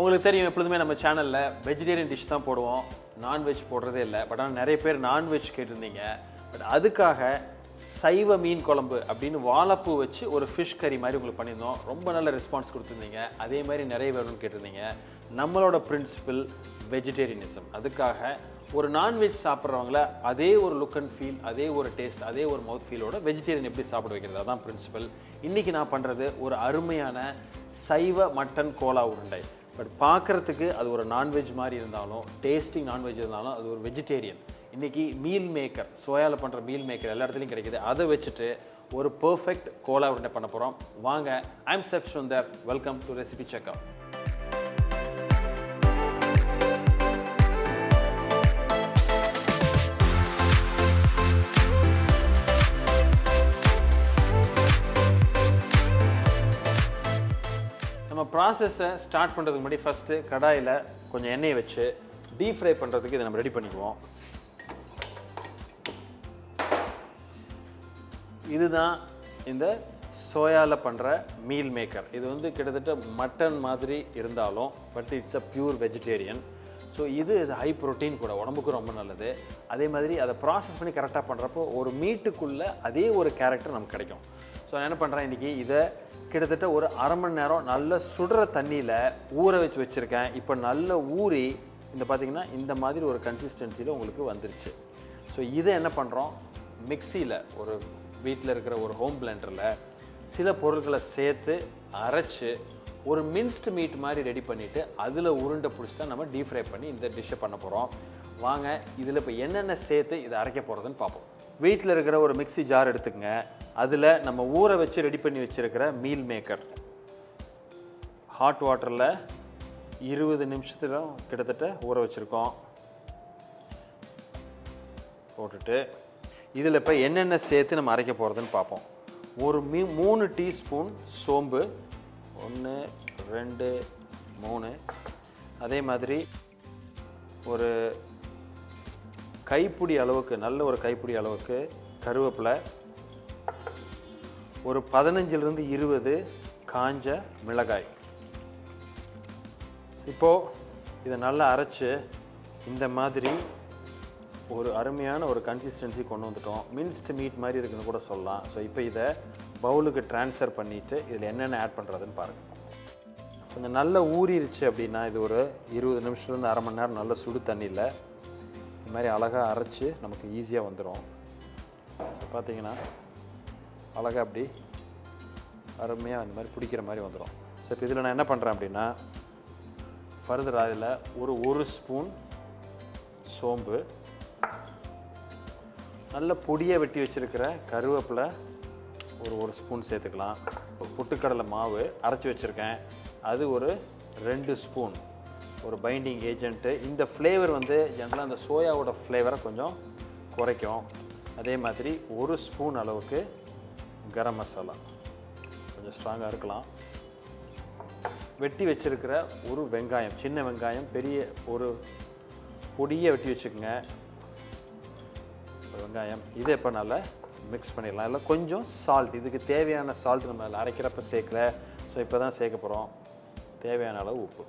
உங்களுக்கு தெரியும் எப்பொழுதுமே நம்ம சேனல்ல வெஜிடேரியன் டிஷ் தான் போடுவோம், நான்வெஜ் போடுறதே இல்லை. பட் ஆனால் நிறைய பேர் நான்வெஜ் கேட்டிருந்தீங்க. பட் அதுக்காக சைவ மீன் குழம்பு அப்படின்னு வாழைப்பூ வச்சு ஒரு ஃபிஷ் கறி மாதிரி உங்களுக்கு பண்ணியிருந்தோம். ரொம்ப நல்ல ரெஸ்பான்ஸ் கொடுத்துருந்தீங்க. அதே மாதிரி நிறைய வேணும்னு கேட்டிருந்தீங்க. நம்மளோட பிரின்சிபிள் வெஜிடேரியனிசம். அதுக்காக ஒரு நான்வெஜ் சாப்பிட்றவங்கள அதே ஒரு லுக் அண்ட் ஃபீல், அதே ஒரு டேஸ்ட், அதே ஒரு மவுத் ஃபீலோட வெஜிடேரியன் எப்படி சாப்பிட வைக்கிறது, அதான் பிரின்சிபல். இன்றைக்கி நான் பண்ணுறது ஒரு அருமையான சைவ மட்டன் கோலா உருண்டை. பட் பார்க்குறதுக்கு அது ஒரு நான்வெஜ் மாதிரி இருந்தாலும், டேஸ்டிங் நான்வெஜ் இருந்தாலும் அது ஒரு வெஜிடேரியன். இன்றைக்கி மீல் மேக்கர், சோயாவில் பண்ணுற மீல் மேக்கர் எல்லா இடத்துலையும் கிடைக்கிது. அதை வச்சுட்டு ஒரு பர்ஃபெக்ட் கோலா உருண்டை பண்ண போகிறோம். வாங்க, I'm chef Sundar. Welcome to recipe checker. நம்ம ப்ராசஸை ஸ்டார்ட் பண்ணுறதுக்கு முன்னாடி ஃபஸ்ட்டு கடாயில் கொஞ்சம் எண்ணெயை வச்சு டீப் ஃப்ரை பண்ணுறதுக்கு இதை நம்ம ரெடி பண்ணிக்குவோம். இதுதான் இந்த சோயாவில் பண்ணுற மீல் மேக்கர். இது வந்து கிட்டத்தட்ட மட்டன் மாதிரி இருந்தாலும் but it's a pure vegetarian. So இது ஹை ப்ரோட்டீன் கூட, உடம்புக்கு ரொம்ப நல்லது. அதே மாதிரி அதை ப்ராசஸ் பண்ணி கரெக்டாக பண்ணுறப்போ ஒரு மீட்டுக்குள்ளே அதே ஒரு கேரக்டர் நமக்கு கிடைக்கும். ஸோ நான் என்ன பண்ணுறேன், இன்றைக்கி இதை கிட்டத்தட்ட ஒரு அரை மணி நேரம் நல்ல சுடுற தண்ணியில் ஊற வச்சுருக்கேன். இப்போ நல்ல ஊறி இந்த பார்த்திங்கன்னா இந்த மாதிரி ஒரு கன்சிஸ்டன்சியில் உங்களுக்கு வந்துருச்சு. ஸோ இதை என்ன பண்ணுறோம், மிக்சியில் ஒரு வீட்டில் இருக்கிற ஒரு ஹோம் பிளெண்டரில் சில பொருட்களை சேர்த்து அரைச்சி ஒரு மின்ஸ்டு மீட் மாதிரி ரெடி பண்ணிவிட்டு அதில் உருண்டை பிடிச்சி தான் நம்ம டீப் ஃப்ரை பண்ணி இந்த டிஷ்ஷை பண்ண போகிறோம். வாங்க, இதில் இப்போ என்னென்ன சேர்த்து இதை அரைக்க போகிறதுன்னு பார்ப்போம். வீட்டில் இருக்கிற ஒரு மிக்சி ஜார் எடுத்துக்கங்க. அதில் நம்ம ஊற வச்சு ரெடி பண்ணி வச்சுருக்கிற மீல் மேக்கர் ஹாட் வாட்டரில் 20 நிமிஷத்துல கிட்டத்தட்ட ஊற வச்சுருக்கோம். போட்டுட்டு இதில் இப்போ என்னென்ன சேர்த்து நம்ம அரைக்க போகிறதுன்னு பார்ப்போம். ஒரு 3 டீஸ்பூன் சோம்பு, 1 2 3. அதே மாதிரி ஒரு கைப்பிடி அளவுக்கு, நல்ல ஒரு கைப்பிடி அளவுக்கு கருவேப்பிலை, ஒரு 15லிருந்து 20 காஞ்ச மிளகாய். இப்போது இதை நல்லா அரைச்சி இந்த மாதிரி ஒரு அருமையான ஒரு கன்சிஸ்டன்சி கொண்டு வந்துட்டோம். மின்ஸ்டு மீட் மாதிரி இருக்குன்னு கூட சொல்லலாம். ஸோ இப்போ இதை பவுலுக்கு ட்ரான்ஸ்ஃபர் பண்ணிவிட்டு இதில் என்னென்ன ஆட் பண்ணுறதுன்னு பாருங்கள். கொஞ்சம் நல்லா ஊறிடுச்சு அப்படின்னா இது ஒரு 20 நிமிஷத்துலேருந்து அரை மணி நேரம் நல்ல சுடு தண்ணியில் இந்த மாதிரி அழகாக அரைச்சி நமக்கு ஈஸியாக வந்துடும். பார்த்திங்கன்னா அழகாக அப்படி அருமையாக இந்த மாதிரி பிடிக்கிற மாதிரி வந்துடும். ஸோ இப்போ இதில் நான் என்ன பண்ணுறேன் அப்படின்னா, ஃபர்தராக இதில் ஒரு ஸ்பூன் சோம்பு, நல்ல பொடியாக வெட்டி வச்சுருக்கிற கருவேப்பிலை ஒரு ஸ்பூன் சேர்த்துக்கலாம். பொட்டுக்கடலை மாவு அரைச்சி வச்சுருக்கேன், அது ஒரு 2 ஸ்பூன். ஒரு பைண்டிங் ஏஜென்ட்டு. இந்த ஃப்ளேவர் வந்து ஜென்ரலாக அந்த சோயாவோட ஃப்ளேவரை கொஞ்சம் குறைக்கும். அதே மாதிரி 1 ஸ்பூன் அளவுக்கு கரம் மசாலா, கொஞ்சம் ஸ்ட்ராங்காக இருக்கலாம். வெட்டி வச்சுருக்கிற ஒரு வெங்காயம், சின்ன வெங்காயம், பெரிய ஒரு பொடியை வெட்டி வச்சுக்கோங்க வெங்காயம். இதை இப்போ நல்லா மிக்ஸ் பண்ணிடலாம். இல்லை கொஞ்சம் சால்ட், இதுக்கு தேவையான சால்ட் நம்ம அரைக்கிறப்ப சேர்க்கல. ஸோ இப்போ தான் சேர்க்க போகிறோம். தேவையான அளவு உப்பு.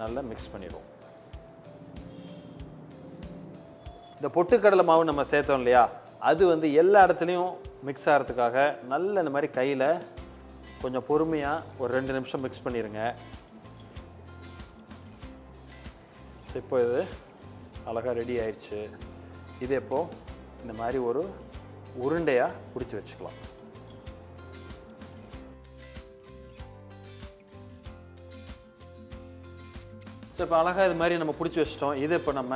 நல்லா மிக்ஸ் பண்ணிடுவோம். இந்த பொட்டுக்கடலை மாவு நம்ம சேர்த்தோம் இல்லையா, அது வந்து எல்லா இடத்துலையும் மிக்ஸ் ஆகிறதுக்காக நல்ல இந்த மாதிரி கையில் கொஞ்சம் பொறுமையாக ஒரு 2 நிமிஷம் மிக்ஸ் பண்ணிடுங்க. இப்போ இது அழகாக ரெடி ஆயிடுச்சு. இது இப்போது இந்த மாதிரி ஒரு உருண்டையாக பிடிச்சி வச்சுக்கலாம். ஸோ இப்போ அழகாக இது மாதிரி நம்ம பிடிச்சி வச்சிட்டோம். இது இப்போ நம்ம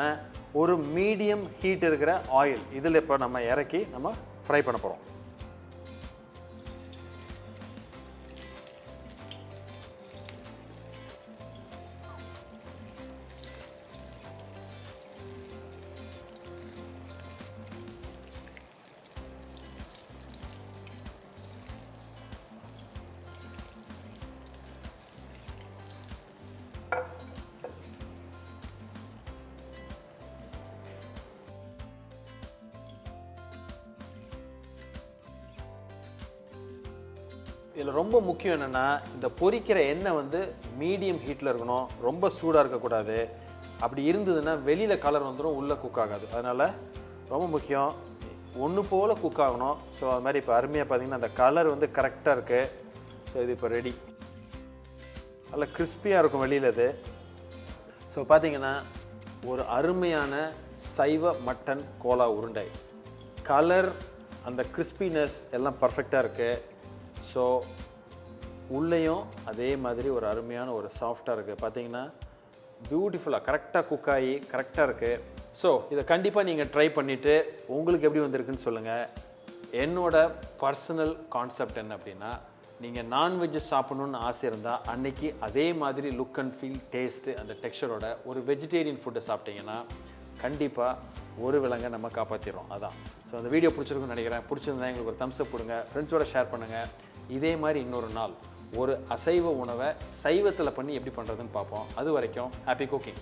ஒரு மீடியம் ஹீட் இருக்கிற ஆயில் இதில் இப்போ நம்ம இறக்கி நம்ம ஃப்ரை பண்ண போகிறோம். இதில் ரொம்ப முக்கியம் என்னென்னா இந்த பொரிக்கிற எண்ணெய் வந்து மீடியம் ஹீட்டில் இருக்கணும், ரொம்ப சூடாக இருக்கக்கூடாது. அப்படி இருந்ததுன்னா வெளியில் கலர் வந்துடும், உள்ளே குக் ஆகாது. அதனால் ரொம்ப முக்கியம், ஒன்று போல் குக் ஆகணும். ஸோ அது மாதிரி இப்போ அருமையாக பார்த்தீங்கன்னா அந்த கலர் வந்து கரெக்டாக இருக்குது. ஸோ இது இப்போ ரெடி, நல்லா கிறிஸ்பியாக இருக்கும் வெளியில் இது. ஸோ பார்த்தீங்கன்னா ஒரு அருமையான சைவ மட்டன் கோலா உருண்டை. கலர், அந்த கிறிஸ்பினஸ் எல்லாம் பர்ஃபெக்டாக இருக்குது. ஸோ உள்ளேயும் அதே மாதிரி ஒரு அருமையான ஒரு சாஃப்டாக இருக்குது. பார்த்தீங்கன்னா பியூட்டிஃபுல்லாக கரெக்டாக குக் ஆகி கரெக்டாக இருக்குது. ஸோ இதை கண்டிப்பாக நீங்கள் ட்ரை பண்ணிவிட்டு உங்களுக்கு எப்படி வந்திருக்குன்னு சொல்லுங்கள். என்னோடய பர்சனல் கான்செப்ட் என்ன அப்படின்னா, நீங்கள் நான்வெஜ் சாப்பிட்ணுன்னு ஆசை இருந்தால் அன்றைக்கி அதே மாதிரி லுக் அண்ட் ஃபீல், டேஸ்ட்டு, அந்த டெக்ஸ்சரோட ஒரு வெஜிடேரியன் ஃபுட்டை சாப்பிட்டீங்கன்னா கண்டிப்பாக ஒரு விலங்கை நம்ம காப்பாற்றிடுறோம். அதான். ஸோ அந்த வீடியோ பிடிச்சிருக்குன்னு நினைக்கிறேன். பிடிச்சிருந்தா எங்களுக்கு ஒரு தம்ஸ் அப் கொடுங்க, ஃப்ரெண்ட்ஸோட ஷேர் பண்ணுங்கள். இதே மாதிரி இன்னொரு நாள் ஒரு அசைவ உணவை சைவத்தில் பண்ணி எப்படி பண்ணுறதுன்னு பார்ப்போம். அது வரைக்கும் ஹாப்பி குக்கிங்.